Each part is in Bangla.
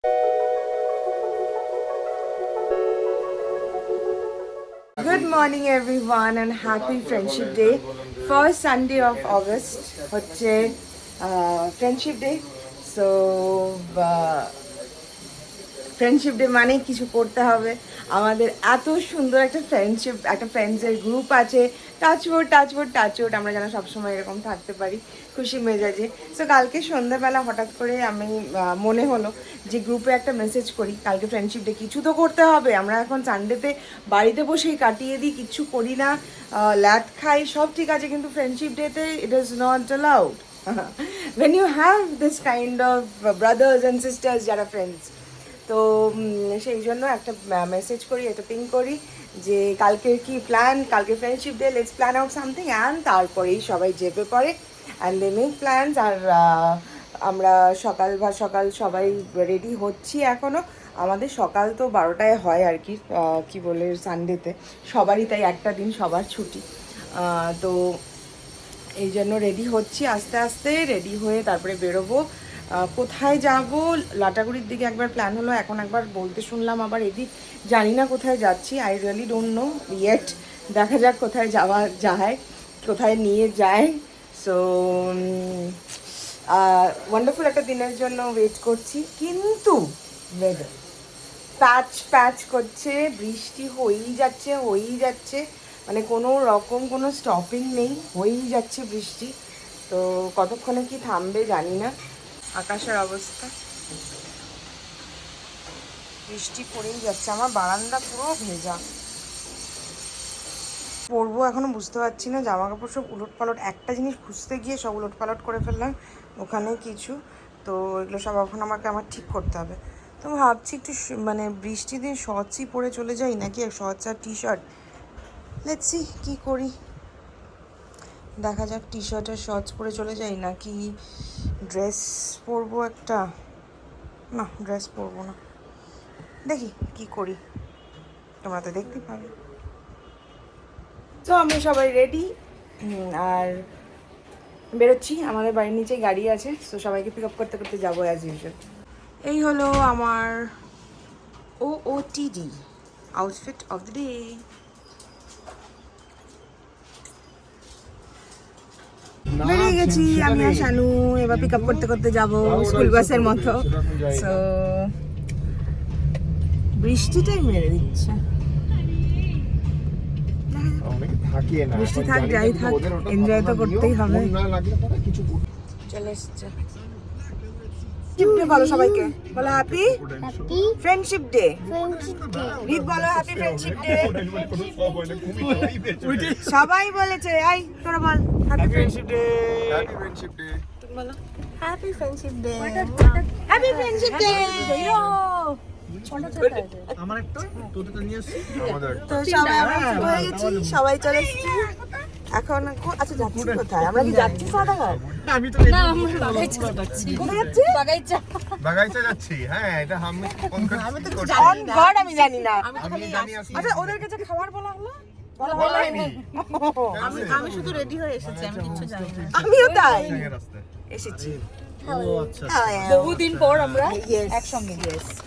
Good morning everyone and happy Friendship Day. First Sunday of August হচ্ছে Friendship Day. So friendship day মানে কিছু করতে হবে। আমাদের এত সুন্দর একটা ফ্রেন্ডশিপ, একটা ফ্রেন্ডসের গ্রুপ আছে। টাচউড আমরা যেন সবসময় এরকম থাকতে পারি খুশি মেজাজে। সো কালকে সন্ধ্যাবেলা হঠাৎ করে আমি মনে হলো যে গ্রুপে একটা মেসেজ করি, কালকে ফ্রেন্ডশিপ ডে, কিছু তো করতে হবে। আমরা এখন সানডেতে বাড়িতে বসেই কাটিয়ে দিই, কিচ্ছু করি না, ল্যাদ খাই, সব ঠিক আছে, কিন্তু ফ্রেন্ডশিপ ডেতে it is not allowed. when you have this kind of brothers and sisters যারা ফ্রেন্ডস, তো সেই জন্য একটা মেসেজ করি, একটা পিং করি যে কালকের কি প্ল্যান, কালকে friendship day, let's plan out something. And তারপরেই সবাই চেপে পড়ে অ্যান্ড দে মেক প্ল্যানস। আর আমরা সকাল সবাই রেডি হচ্ছি এখনও। আমাদের সকাল তো 12টায় হয় আর কি, কি বলে সানডেতে সবারই, তাই একটা দিন সবার ছুটি। তো এই জন্য রেডি হচ্ছি, আস্তে আস্তে রেডি হয়ে তারপরে বেরোবো। কোথায় যাব, লাটাগুড়ির দিকে একবার প্ল্যান হলো, এখন একবার বলতে শুনলাম আবার এদিক, জানি না কোথায় যাচ্ছি। I really don't know yet. দেখা যাক কোথায় যাওয়া যায়, কোথায় নিয়ে যায়। সো ওয়ান্ডারফুল একটা দিনের জন্য ওয়েট করছি, কিন্তু ওয়েদার প্যাচ করছে, বৃষ্টি হয়েই যাচ্ছে, মানে কোনো রকম কোনো স্টপিং নেই, হয়েই যাচ্ছে বৃষ্টি। তো কতক্ষণে কি থামবে জানি না। আকাশের অবস্থা, বৃষ্টি পড়েই যাচ্ছে, আমার বারান্দা পুরো ভেজা। পরবো এখনো বুঝতে পারছি না, জামা কাপড় সব উলটপালট, একটা জিনিস খুঁজতে গিয়ে সব উলটপালট করে ফেললাম ওখানে কিছু। তো এগুলো সব এখন আমার ঠিক করতে হবে। তো ভাবছি একটু মানে বৃষ্টির দিন শর্টসই পরে চলে যাই, নাকি শর্টস আর টি শার্ট, লেটস সি কী করি, দেখা যাক। টি শার্ট আর শর্টস পরে চলে যাই, নাকি ড্রেস পরবো একটা। না, ড্রেস পরবো না, দেখি কি করি, তোমরা তো দেখতেই পাবে। তো আমরা সবাই রেডি আর বেরোচ্ছি। আমাদের বাড়ির নিচে গাড়ি আছে, তো সবাইকে পিক আপ করতে করতে যাবো অ্যাজ ইউজুয়াল। এই হলো আমার OOTD outfit of the day. বেরিয়ে গেছি আমি আর শানু, এবার পিক আপ করতে করতে যাবো স্কুল বাসের মতো। সো বৃষ্টিটাই মেরে দিচ্ছে, বৃষ্টি থাক যাই থাক, এনজয় তো করতেই হবে। চলে এসছে বলো সবাইকে, বলো হ্যাপি ফ্রেন্ডশিপ ডে। রিত বলো হ্যাপি ফ্রেন্ডশিপ ডে। সবাই বলেছে, এই তোরা বল happy friendship day. Happy friendship day. তুমি বলো happy friendship day. Happy friendship day. আমার একটা তোদেরটা নিয়ে আসছি, আমাদের তো সবাই আমরা হয়ে গেছি, সবাই চলে এসেছি এখন। আচ্ছা যাচ্ছি কোথায়, আমরা কি যাচ্ছি সাদাঘাট? আমি তো না, আমরা বাগাইচা যাচ্ছি। কোথায় যাচ্ছি? বাগাইচা যাচ্ছি। হ্যাঁ, এটা আমি তো অন গড আমি জানি না। আমি জানি আসলে। আচ্ছা ওদের কাছে খাবার বলা হলো? বলাইনি। আমি শুধু রেডি হয়ে এসেছি, আমি কিছু জানি না। আমিও তাই রাস্তায় এসেছি। ও আচ্ছা। বহুদিন পর আমরা একসঙ্গে।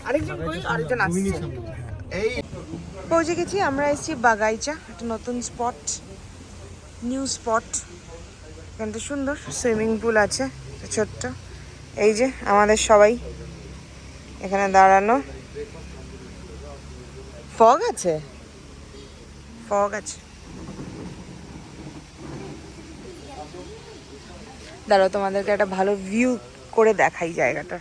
আরেকজন কই, আরেকজন আসছে। এই পৌঁছে গেছি, আমরা এসেছি বাগাইচা, একটা নতুন স্পট, নিউ স্পট। এখানটা সুন্দর সুইমিং পুল আছে ছোট্ট। এই যে আমাদের সবাই এখানে দাঁড়ানো, ফগ আছে দাঁড়াও, তোমাদেরকে একটা ভালো ভিউ করে দেখাই জায়গাটা।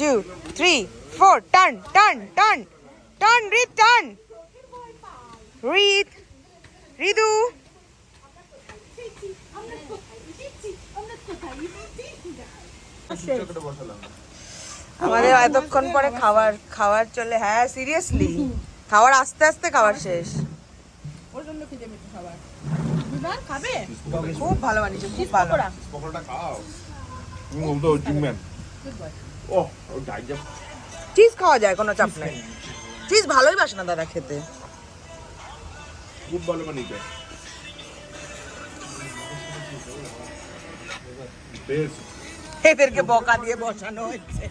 Two, three, four, turn, Reed, turn. Ridu. বসালাম আমাদের এতক্ষণ পরে খাবার চলে, হ্যাঁ সিরিয়াসলি খাবার আস্তে আস্তে খাবার শেষ। প্রচন্ড খিদে পেয়েছে সবার। বিমান খাবে? খুব ভালো বানিয়েছে, খুব ভালো। পকোড়াটা খাও তো জিংম্যান ও ডাইজেস্ট চিজ খাওয়া যায়, কোনো চাপ নেই। চিজ ভালোই বাসে না দাদা খেতে। খুব ভালো বানিয়েছে বেস্ট এদেরকে বকা দিয়ে বসানো হচ্ছে।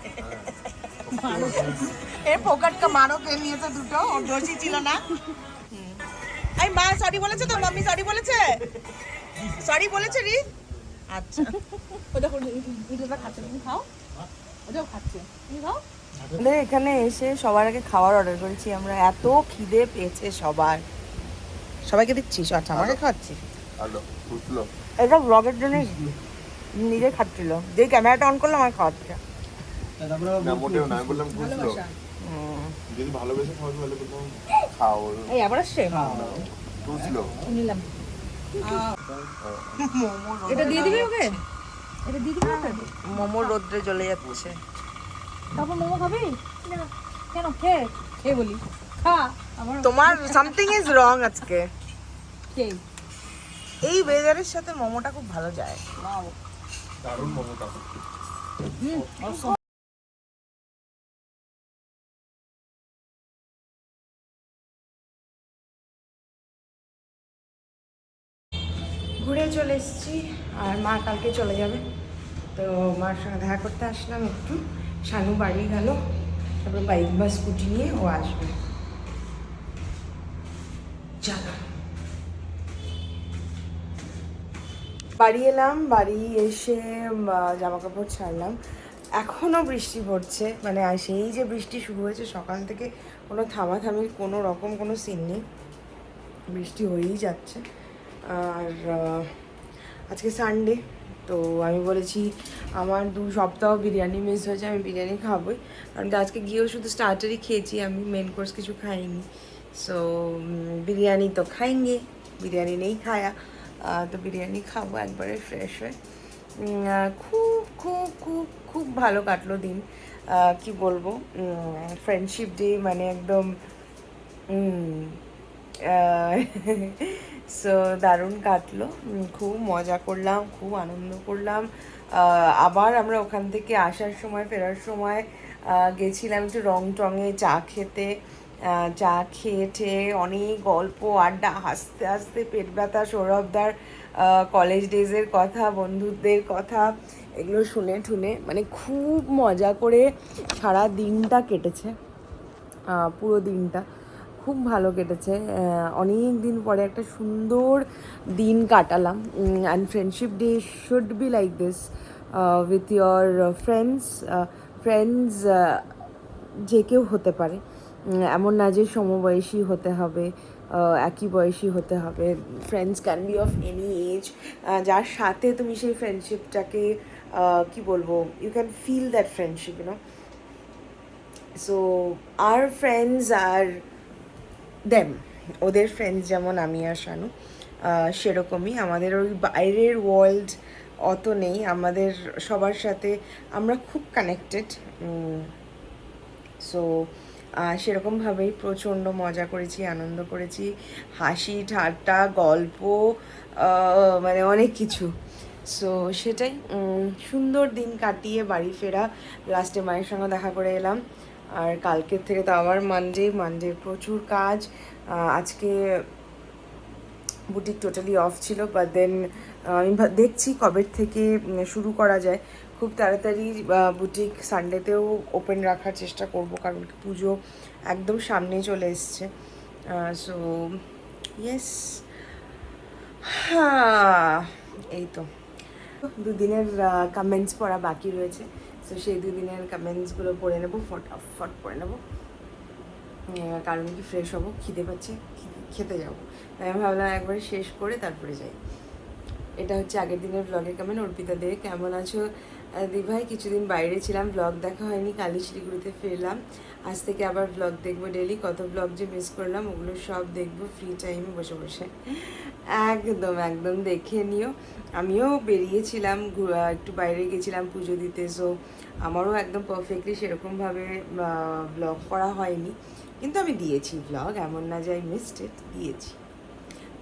এর পকেটটা মারো কে নিয়েছে দুটো, ওর দোষই ছিল না। এই মা সরি বলেছে তো, মাম্মি সরি বলেছে, সরি বলেছে রি। আচ্ছা ও দেখো ইডলিটা খাচ্ছে, তুমি খাও। ওটাও খাচ্ছে, তুমি খাও। এখানে এসে সবার আগে খাবার অর্ডার করেছি আমরা, এত খিদে পেয়েছে সবার। সবাইকে দিচ্ছিস? আচ্ছা আমাকে খাচ্ছি। হ্যালো বুঝলো এটা ব্লগের জন্য নিজে খাচ্ছিল, যেই ক্যামেরাটা অন করলাম আমার খাওয়াচ্ছে। না মোটেও না, আমি বললাম বুঝলো যদি ভালোবেসে খাওয়া ভালো বললাম খাও এই আবার আসছে। বুঝলো নিলাম। এটা দিয়ে দিবি ওকে? এটা দিয়ে দিবি ওকে? মোমো রোদ্রে জ্বলে যাচ্ছে। তারপর মোমো খাবি? না কেন? খেয়ে খেয়ে বলি খা। আমার তোমার সামথিং ইজ রং আজকে। খেয়ে এই ওয়েদারের সাথে মোমোটা খুব ভালো যায়। ওয়াও। দারুণ মোমোটা ঘুরে চলে এসেছি, আর মা কালকে চলে যাবে, তো মার সঙ্গে দেখা করতে আসলাম একটু। শানু বাড়ি গেল, তারপর বাইক বা স্কুটি নিয়ে ও আসবে। চলো বাড়ি এলাম, বাড়ি এসে জামা কাপড় ছাড়লাম। এখনও বৃষ্টি পড়ছে, মানে সেই যে বৃষ্টি শুরু হয়েছে সকাল থেকে, কোনো থামাথামির কোনো রকম কোনো সিন নেই, বৃষ্টি হয়েই যাচ্ছে। আর আজকে সানডে, তো আমি বলেছি আমার 2 সপ্তাহ বিরিয়ানি মিস হয়েছে, আমি বিরিয়ানি খাবোই, কারণ কি আজকে গিয়েও শুধু স্টার্টারই খেয়েছি, আমি মেন কোর্স কিছু খাইনি। সো বিরিয়ানি তো খাইঙ্গে, বিরিয়ানি নেই খায়া, তো বিরিয়ানি খাবো একবারে ফ্রেশ হয়ে। খুব খুব খুব খুব ভালো কাটলো দিন, কি বলবো, ফ্রেন্ডশিপ ডে মানে একদম সো দারুণ কাটলো, খুব মজা করলাম, খুব আনন্দ করলাম। আবার আমরা ওখান থেকে আসার সময়, ফেরার সময় গেছিলাম একটু রং টঙে চা খেতে। চা খেয়ে ঠেয়ে অনেক গল্প আড্ডা, হাসতে হাসতে পেট ব্যথা, সৌরভদার কলেজ ডেজের কথা, বন্ধুদের কথা, এগুলো শুনে ঠুনে মানে খুব মজা করে সারা দিনটা কেটেছে, পুরো দিনটা খুব ভালো কেটেছে। অনেক দিন পরে একটা সুন্দর দিন কাটালাম। And friendship day should be like this, with your friends যে কেউ হতে পারে, এমন না যে সমবয়সী হতে হবে, একই বয়সী হতে হবে। Friends can be of any age, যার সাথে তুমি সেই ফ্রেন্ডশিপটাকে কি বলবো, you can feel that friendship, you know. So আর ফ্রেন্ডস আর দেম, ওদের ফ্রেন্ডস যেমন আমি আর শানু, সেরকমই আমাদের ওই বাইরের ওয়ার্ল্ড অত নেই, আমাদের সবার সাথে আমরা খুব কানেক্টেড। সো সেরকমভাবেই প্রচণ্ড মজা করেছি, আনন্দ করেছি, হাসি ঠাট্টা গল্প, মানে অনেক কিছু। সো সেটাই, সুন্দর দিন কাটিয়ে বাড়ি ফেরা, লাস্টে মায়ের সঙ্গে দেখা করে এলাম। আর কালকের থেকে তো আবার মানডে প্রচুর কাজ। আজকে বুটিক টোটালি অফ ছিল, বাট দেন আমি দেখছি কবে থেকে শুরু করা যায়। খুব তাড়াতাড়ি বুটিক সানডেতেও ওপেন রাখার চেষ্টা করব, কারণ পুজো একদম সামনে চলে এসছে। সো ইয়েস, এই তো 2 দিনের কমেন্টস পড়া বাকি রয়েছে, সো সেই 2 দিনের কমেন্টসগুলো পড়ে নেবো, ফটাফট পড়ে নেবো, কারণ কি ফ্রেশ হবো, খিদে পাচ্ছে, খেতে যাবো, তাই আমি ভাবলাম একবারে শেষ করে তারপরে যাই। এটা হচ্ছে আগের দিনের ব্লগের কমেন্ট। অর্পিতা দে, কেমন আছো দি ভাই? কিছুদিন বাইরে ছিলাম, ব্লগ দেখা হয়নি, কালই শিলিগুড়িতে ফিরলাম। আজ থেকে আবার ব্লগ দেখবো ডেলি। কত ব্লগ যে মিস করলাম, ওগুলো সব দেখবো ফ্রি টাইমে বসে বসে। একদম একদম দেখে নিও। আমিও বেরিয়েছিলাম, একটু বাইরে গেছিলাম পুজো দিতে, সো আমারও একদম পারফেক্টলি সেরকমভাবে ব্লগ করা হয়নি, কিন্তু আমি দিয়েছি ব্লগ, এমন না যে আই মিসড ইট, দিয়েছি।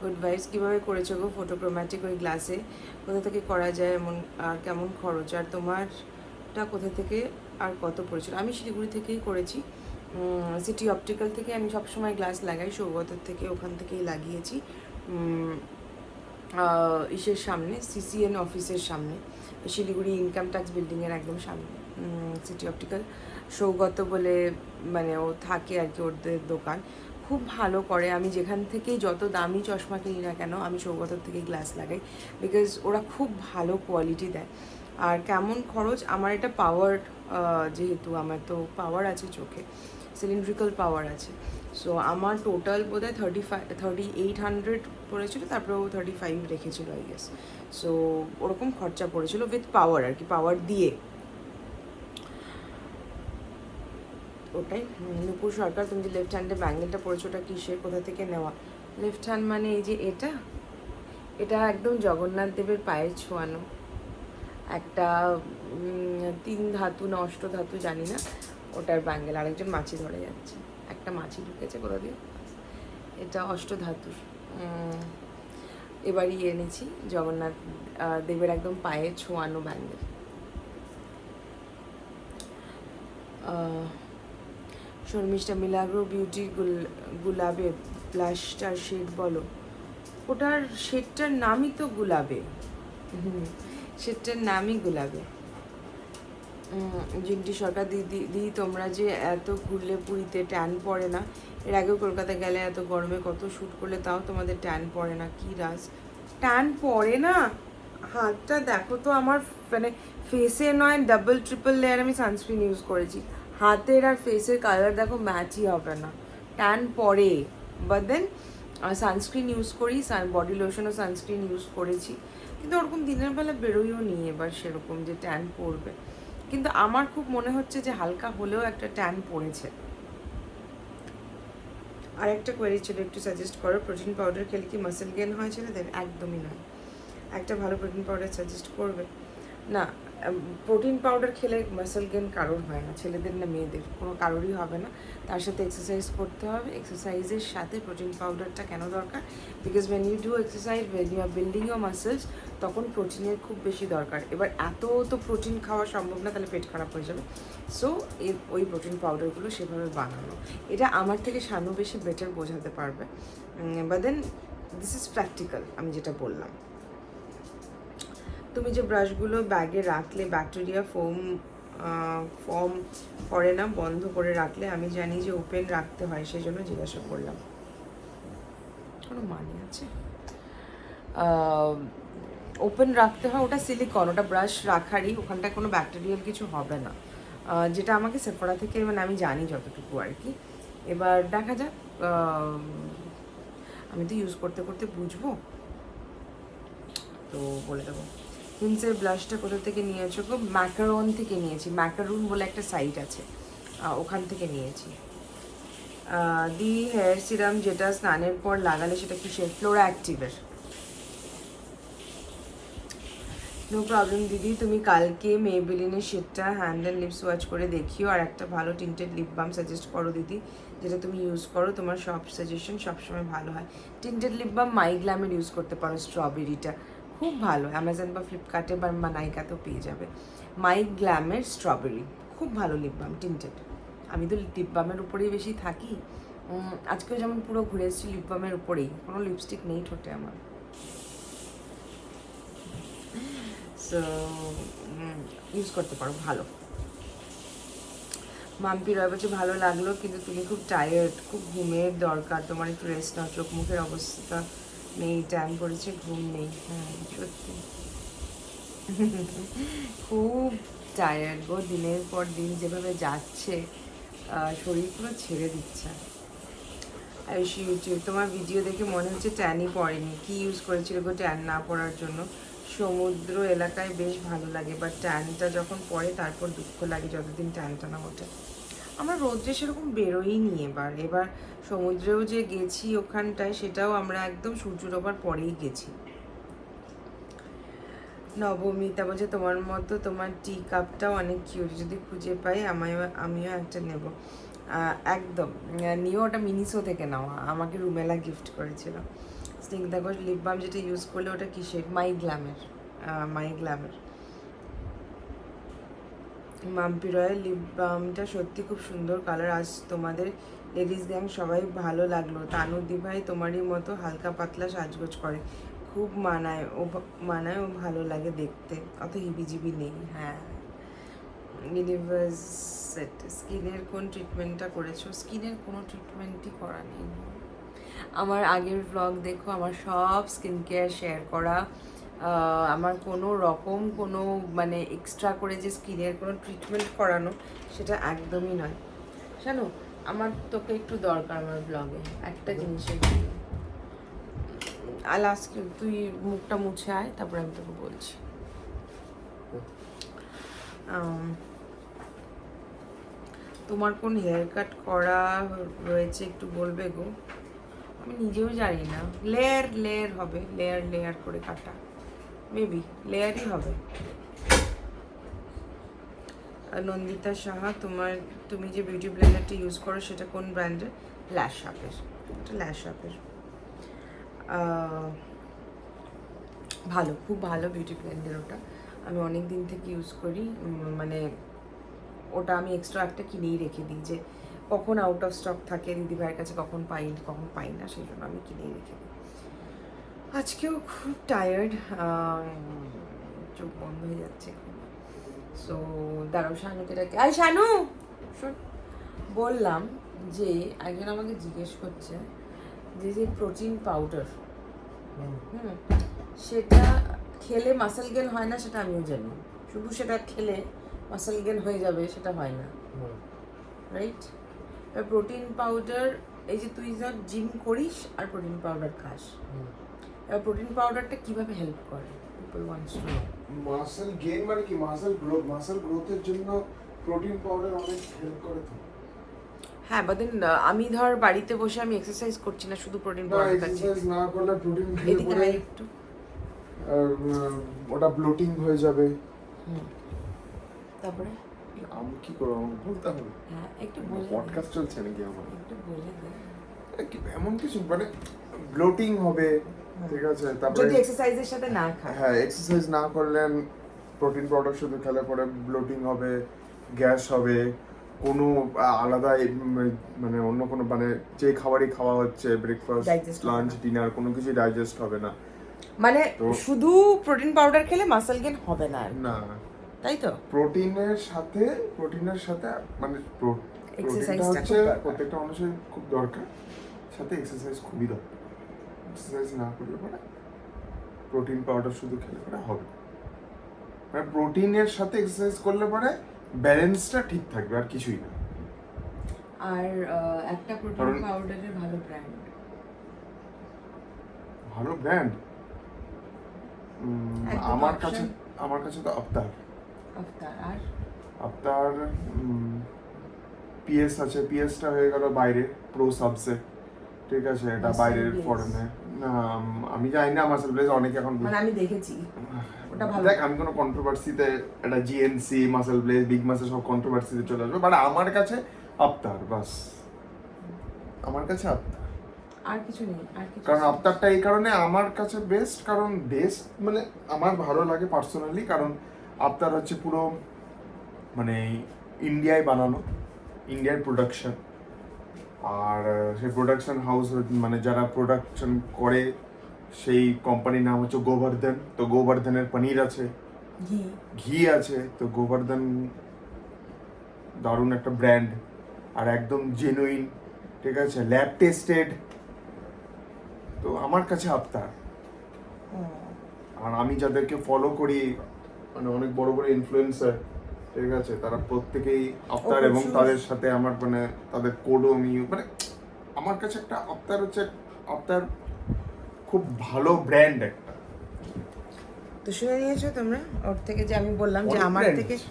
গুড ভাইবস কীভাবে করেছো গো ফটোক্রোম্যাটিক ওই গ্লাসে? কোথা থেকে করা যায় এমন, আর কেমন খরচ? আর তোমারটা কোথা থেকে আর কত পড়েছিল? আমি শিলিগুড়ি থেকেই করেছি, সিটি অপটিক্যাল থেকে। আমি সবসময় গ্লাস লাগাই, সৌগতর থেকে, ওখান থেকেই লাগিয়েছি। ইসের সামনে, সিসিএন অফিসের সামনে, শিলিগুড়ি ইনকাম ট্যাক্স বিল্ডিংয়ের একদম সামনে সিটি অপটিক্যাল। সৌগত বলে মানে ও থাকে আর কি, ওদের দোকান খুব ভালো করে। আমি যেখান থেকেই যত দামি চশমা কিনি না কেন, আমি সৌগতর থেকেই গ্লাস লাগাই, বিকজ ওরা খুব ভালো কোয়ালিটি দেয়। আর কেমন খরচ? আমার এটা পাওয়ার, যেহেতু আমার তো পাওয়ার আছে চোখে, সিলিন্ড্রিক্যাল পাওয়ার আছে, সো আমার টোটাল বোধ হয় 3800 পড়েছিল, তারপরে ও 35 রেখেছিল আই গেস। সো ওরকম খরচা পড়েছিল উইথ পাওয়ার আর কি, পাওয়ার দিয়ে। ওটাই। নুপুর সরকার, তুমি যে লেফট হ্যান্ডে ব্যাঙ্গেলটা পড়েছো, ওটা কিসের, কোথা থেকে নেওয়া? লেফট হ্যান্ড মানে এই যে এটা, এটা একদম জগন্নাথ দেবের পায়ের ছোঁয়ানো একটা 3 ধাতু না অষ্টধাতু জানি না, ওটার ব্যাঙ্গেল। আরেকজন মাছি ধরে যাচ্ছে, একটা মাছি ঢুকেছে কোথা দিয়ে। এটা অষ্টধাতু, এবারই এনেছি জগন্নাথ দেবের একদম পায়ে ছোঁয়ানো ব্যাঙ্গেল। শর্মিষ্ঠা, মিলাগ্রো বিউটি গুলাবে ব্লাশটার শেড বলো। ওটার শেডটার নামই তো গুলাবে, শেডটার নামই গুলাবে। জিন্টি সরকার, দিদি তোমরা যে এত ঘুরলে পুরীতে ট্যান পড়ে না? এর আগেও কলকাতা গেলে এত গরমে কত শ্যুট করলে, তাও তোমাদের ট্যান পড়ে না? কি রাজ, ট্যান পড়ে না? হাতটা দেখো তো আমার, মানে ফেসে নয় ডাবল ট্রিপল লেয়ার আমি সানস্ক্রিন ইউজ করেছি, হাতের আর ফেসের কালার দেখো ম্যাচই হবে না, ট্যান পড়ে। বাট দেন সানস্ক্রিন ইউজ করি, বডি লোশন ও সানস্ক্রিন ইউজ করেছি, কিন্তু ওরকম দিনের বেলা বেরোইও নি এবার সেরকম যে ট্যান পড়বে। কিন্তু আমার খুব মনে হচ্ছে যে হালকা হলেও একটা ট্যান পড়েছে। আর একটা কোয়েরি ছিল, একটু সাজেস্ট করো, প্রোটিন পাউডার খেলে কি মাসেল গেন হয় ছেলেদের? একদমই নয়। একটা ভালো প্রোটিন পাউডার সাজেস্ট করবে? না, প্রোটিন পাউডার খেলে মাসেল গেন কারোর হয় না, ছেলেদের না মেয়েদের, কোনো কারোরই হবে না। তার সাথে এক্সারসাইজ করতে হবে, এক্সারসাইজের সাথে প্রোটিন পাউডারটা কেন দরকার? Because when you do exercise, when you are building your muscles, তখন প্রোটিনের খুব বেশি দরকার। এবার এত তো প্রোটিন খাওয়া সম্ভব না, তাহলে পেট খারাপ হয়ে যাবে। সো ওই প্রোটিন পাউডারগুলো সেভাবে বানানো, এটা আমার থেকে শানু বেশি বেটার বোঝাতে পারবে। But then this is practical, আমি যেটা বললাম। তুমি যে ব্রাশগুলো ব্যাগে রাখলে ব্যাকটেরিয়া ফর্ম করে না বন্ধ করে রাখলে? আমি জানি যে ওপেন রাখতে হয়, সেই জন্য জিজ্ঞাসা করলাম। কোনো মানে আছে? ওপেন রাখতে হয়, ওটা সিলিকন, ওটা ব্রাশ রাখারই, ওখানটায় কোনো ব্যাকটেরিয়াল কিছু হবে না, যেটা আমাকে সেফোরা থেকে মানে আমি জানি যতটুকু আর কি। এবার দেখা যাক, আমি তো ইউজ করতে করতে বুঝবো, তো বলে দেবো। হিন্সের ব্লাশটা কোথা থেকে নিয়েছো গো? ম্যাকারন থেকে নিয়েছি, ম্যাকারুন বলে একটা সাইট আছে, ওখান থেকে নিয়েছি। দি হেয়ার সিরাম যেটা স্নানের পর লাগালে সেটা কি ফ্লোরা অ্যাক্টিভের? নো প্রবলেম দিদি, তুমি কালকে মেবেলিনের শেডটা হ্যান্ড অ্যান্ড লিপস ওয়াচ করে দেখিও, আর একটা ভালো টিন্টেড লিপ বাম সাজেস্ট করো দিদি, যেটা তুমি ইউজ করো, তোমার সব সাজেশন সবসময় ভালো হয়। টিন্টেড লিপ বাম মাইগ্ল্যামের ইউজ করতে পারো, স্ট্রবেরিটা খুব ভালো, অ্যামাজন বা ফ্লিপকার্টে বা নাইকাতেও পেয়ে যাবে। মাইগ্ল্যামের স্ট্রবেরি খুব ভালো লিপ বাম, টিন্টেড। আমি তো লিপ বামের উপরেই বেশি থাকি, আজকেও যেমন পুরো ঘুরে এসেছি লিপ বামের উপরেই, কোনো লিপস্টিক নেই ঠোঁটে আমার। সো ইউজ করতে পারো, ভালো। মাম্পি রয় বলছে ভালো লাগলো, কিন্তু তুমি খুব টায়ার্ড, খুব ঘুমের দরকার, তোমার একটু রেস্ট নাও, চোখ মুখের অবস্থা নেই, ট্যান পড়েছে, ঘুম নেই। হ্যাঁ সত্যি খুব টায়ার্ড গো, দিনের পর দিন যেভাবে যাচ্ছে শরীর পুরো ছেড়ে দিচ্ছে। আয়ুষি ইউটিউব, তোমার ভিডিও দেখে মনে হচ্ছে ট্যানই পড়েনি, কি ইউজ করেছিল গো ট্যান না পড়ার জন্য? সমুদ্র এলাকায় বেশ ভালো লাগে, বাট ট্যানটা যখন পড়ে তারপর দুঃখ লাগে যতদিন ট্যানটা না ওঠে। আমরা রোদ্রে সেরকম বেরোইনি এবার সমুদ্রেও যে গেছি ওখানটায়, সেটাও আমরা একদম সূর্য ডোবার পরেই গেছি। নবমিতা বলছে তোমার মতো তোমার টি কাপটাও অনেক কিউট, যদি খুঁজে পাই আমিও একটা নেব। একদম নিও, ওটা মিনিসো থেকে নেওয়া, আমাকে রুমেলা গিফট করেছিল। স্নিগ্ধা ঘোষ লিপ বাম যেটা ইউজ করলে ওটা কিসের? মাই গ্ল্যামের। মাম্পি রয়ের লিপ বামটা সত্যি খুব সুন্দর কালার। আজ তোমাদের লেডিস গ্যাং সবাই ভালো লাগলো। তানু দি ভাই তোমারই মতো হালকা পাতলা সাজগোজ করে, খুব মানায় ও ভালো লাগে দেখতে, অত হিবিজিবি নেই। হ্যাঁ, ইউনিভার্সেট স্কিনের কোন ট্রিটমেন্টটা করেছো? স্কিনের কোনো ট্রিটমেন্টই করা নেই। আমার আগের ব্লগ দেখো, আমার সব স্কিন কেয়ার শেয়ার করা। আমার কোনো রকম কোনো মানে এক্সট্রা করে যে স্কিনের কোনো ট্রিটমেন্ট করানো, সেটা একদমই নয়। জানো, আমার তোকে একটু দরকার আমার ব্লগে একটা জিনিসের জন্য। আজকে তুই মুখটা মুছে আয়, তারপরে আমি তোকে বলছি। তোমার কোন হেয়ার কাট করা রয়েছে একটু বলবে গো? আমি নিজেও জানি না, লেয়ার হবে, লেয়ার করে কাটা, মেবি লেয়ারই হবে। নন্দিতা সাহা, তুমি যে বিউটি ব্লেন্ডারটা ইউজ করো সেটা কোন ব্র্যান্ডের? ল্যাশ আপের, এটা ল্যাশ আপের। ভালো, খুব ভালো বিউটি ব্লেন্ডার ওটা, আমি অনেক দিন থেকে ইউজ করি। মানে ওটা আমি এক্সট্রা একটা কিনেই রেখে দিই, যে কখন আউট অফ স্টক থাকে দিদিভাইয়ের কাছে, কখন পাই না, সেই জন্য আমি কিনেই রেখে দিই। আজকেও খুব টায়ার্ড, চোখ বন্ধ হয়ে যাচ্ছে। সো দাঁড়াও, শানুকে ডাকে। আই শানু, শোন, বললাম যে একজন আমাকে জিজ্ঞেস করছে যে প্রোটিন পাউডার, সেটা খেলে মাসেল গেন হয় না, সেটা আমিও জানি। শুধু সেটা খেলে মাসেল গেন হয়ে যাবে সেটা হয় না, রাইট? প্রোটিন পাউডার, এই যে তুই যা জিম করিস আর প্রোটিন পাউডার খাস, এবার প্রোটিন পাউডারটা কিভাবে হেল্প করে? People wants to know. Muscle gain মানে কি? মাসল গ্রোথের জন্য প্রোটিন পাউডার অনেক হেল্প করে তো। হ্যাঁ, বাট আমি ধর বাড়িতে বসে আমি এক্সারসাইজ করছি না, শুধু প্রোটিন পাউডার খাচ্ছি। এক্সারসাইজ না করলে প্রোটিন খেলে এদিকে পরে আয় একটু। ওটা ব্লোটিং হয়ে যাবে। তারপরে আমি কি করব? আমাকে বলতে হবে। হ্যাঁ, একটু বলে দে। পডকাস্ট চলছে নাকি আমার? একটু বলে দে। এমন কিছু মানে ব্লোটিং হবে, ঠিক আছে? তারপরে যদি এক্সারসাইজের সাথে না খায়। হ্যাঁ, এক্সারসাইজ না করলে প্রোটিন পাউডার শুধু খেলে পরে ব্লোটিং হবে, গ্যাস হবে, কোনো আলাদা মানে অন্য কোনো মানে যে খাবারই খাওয়া হচ্ছে ব্রেকফাস্ট, Digest হবে লাঞ্চ, না। ডিনার কোনো কিছু ডাইজেস্ট হবে না। মানে তো- শুধু প্রোটিন পাউডার খেলে মাসল গেন হবে না আর কি, না, তাই তো? প্রোটিনের সাথে মানে প্রোটিনটা Exercise-টা হচ্ছে খুব দরকার। প্রত্যেকটা মানুষের খুব দরকার, সাথে এক্সারসাইজ খুবই দরকার। এক্সারসাইজ না করলে পরে প্রোটিন পাউডার শুধু খেলে পরে হবে, মানে প্রোটিনের সাথে এক্সারসাইজ করলে পরে ব্যালেন্সটা ঠিক থাকবে, আর কিছুই না। আর একটা প্রোটিন কারণ- পাউডারের ভালো ব্র্যান্ড, ভালো ব্র্যান্ড একদম আমার option। কাছে তো আফতার আর পিএস আছে। পিএসটা হয়ে গেল বাইরে, প্রো সাবসে, ঠিক আছে? এটা Muscle বাইরের Blaze। ফরেনে না, আমি জানি না। মাসল ব্লেজ অনেকে এখন মানে আমি দেখেছি ওটা ভালো। দেখ, আমি কোনো কন্ট্রোভার্সিতে এটা GNC, muscle bless, big muscle সব কন্ট্রোভার্সিতে চলে আসবে, বাট আমার কাছে আফতার, বাস আমার কাছে আফতার। আর কিছু নেই, আর কিছু। কারণ আফতারটা এই কারণে আমার কাছে বেস্ট, কারণ বেস্ট মানে আমার ভালো লাগে পার্সোনালি, কারণ আফতার হচ্ছে পুরো মানে ইন্ডিয়ায় বানানো, ইন্ডিয়ার প্রোডাকশন। আর সেই প্রোডাকশন হাউস মানে যারা প্রোডাকশন করে সেই কোম্পানির নাম হচ্ছে গোবর্ধন। তো গোবর্ধনের পনির আছে, ঘি আছে, তো গোবর্ধন দারুণ একটা ব্র্যান্ড, আর একদম জেনুইন, ঠিক আছে? Lab tested. তো আমার কাছে আফতার। আর আমি যাদেরকে ফলো করি, মানে অনেক বড় বড় ইনফ্লুয়েন্সার, ঠিক আছে, তারা প্রত্যেকেই আফতার, খুব এবং সুন্দর। তাদের সাথে আমার মানে তাদের কোডও আমি মানে আমার কাছে একটা আপনার খুব ভালো ব্র্যান্ড একটা। তো শুনে নিয়েছো তোমরা ওর থেকে, যে আমি বললাম যে অনেক brand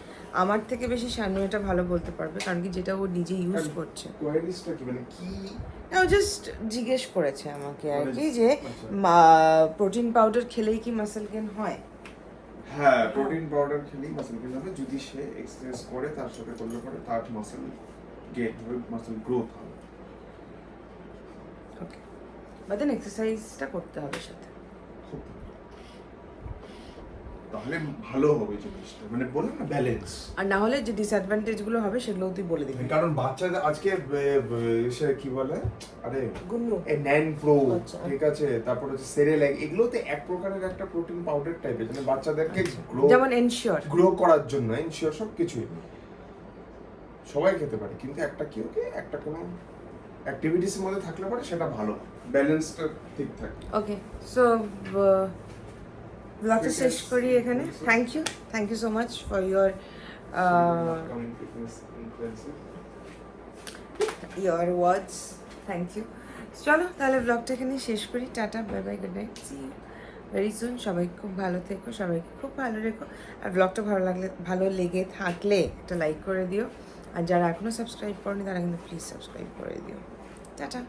আমার থেকে বেশি শানু এটা ভালো বলতে পারবে, কারণ কি যেটা ও নিজে ইউজ করছে। কোয়ালিটিসটা কি মানে কি? না, ও জাস্ট জিজ্ঞেস করেছে আমাকে আর মানে কি যে আচ্ছা। প্রোটিন পাউডার খেলেই কি মাসেল গেইন হয়। হ্যাঁ, প্রোটিন পাউডার খেলেই মাসেল গেইন হবে, যদি সে এক্সারসাইজ করে তার সাথে করলে পরে তার মাসেল গেইন হবে, মাসেল গ্রোথ হবে। ওকে, বাট দেন এক্সারসাইজটা করতে হবে সাথে। তাহলে ভালো হবে জিনিসটা, মানে বললাম না ব্যালেন্স। আর না হলে যে ডিসঅ্যাডভান্টেজগুলো হবে সেগুলো তুই বলে দিবি। কারণ বাচ্চাদের আজকে সে কি বলে, আরে গুন্নু ন্যান প্রো, আচ্ছা। ঠিক আছে, তারপর হচ্ছে সেরেল্যাক, এগুলোতে এক প্রকারের একটা প্রোটিন পাউডার টাইপের, মানে বাচ্চাদেরকে যেমন এনশিওর গ্রো করার জন্য এনশিওর সব কিছুই সবাই খেতে পারে, কিন্তু একটা কি ওকে একটা কোনো অ্যাক্টিভিটিস এর মধ্যে থাকলে পরে সেটা ভালো, ব্যালেন্সটা ঠিক থাকে। ওকে, সো ব্লগটা শেষ করি এখানে। Thank you so much for your words, thank you. চলো তাহলে ব্লগটা এখানে শেষ করি। টাটা, bye bye, good night, see you very soon. সবাই খুব ভালো থেকো, সবাইকে খুব ভালো রেখো। আর ব্লগটা ভালো লেগে থাকলে একটা লাইক করে দিও, আর যারা এখনও সাবস্ক্রাইব করনি তারা কিন্তু প্লিজ সাবস্ক্রাইব করে দিও। টাটা।